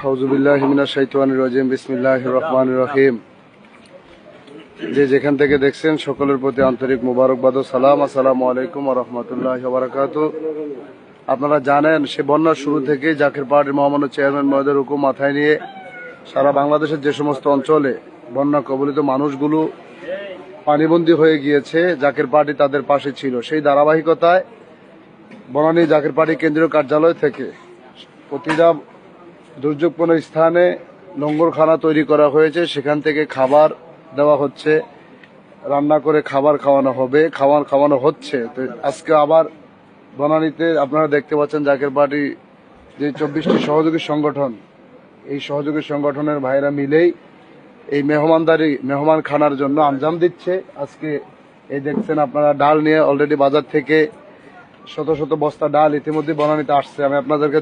আউযুবিল্লাহি মিনাশ শাইতানির রাজিম। বিসমিল্লাহির রহমানির রহিম। যে যেখান থেকে দেখছেন সকলের প্রতি আন্তরিক মুবারকবাদ ও সালাম। আসসালামু আলাইকুম ওয়া রাহমাতুল্লাহি ওয়া বারাকাতুহু। আপনারা জানেন, সে বন্যার শুরু থেকে জাকের পার্টির মহামান্য চেয়ারম্যান মহোদয়ের হুকুম মাথায় নিয়ে সারা বাংলাদেশের যে সমস্ত অঞ্চলে বন্যা কবলিত মানুষগুলো পানিবন্দী হয়ে গিয়েছে, জাকের পার্টি তাদের পাশে ছিল। সেই ধারাবাহিকতায় বনানী জাকের পার্টি কেন্দ্রীয় কার্যালয় থেকে প্রতিটা দুর্যোগপূর্ণ স্থানে লঙ্গরখানা তৈরি করা হয়েছে। সেখান থেকে খাবার দেওয়া হচ্ছে, রান্না করে খাবার খাওয়ানো হচ্ছে। তো আজকে আবার বনানীতে আপনারা দেখতে পাচ্ছেন জাকের পার্টি যে 24টি সহযোগী সংগঠন, এই সহযোগী সংগঠনের ভাইরা মিলেই এই মেহমান খানার জন্য আঞ্জাম দিচ্ছে। আজকে এই দেখছেন আপনারা ডাল নিয়ে অলরেডি বাজার থেকে শত শত বস্তা ডাল ইতিমধ্যে বনানীতে আসছে। আমি আপনাদেরকে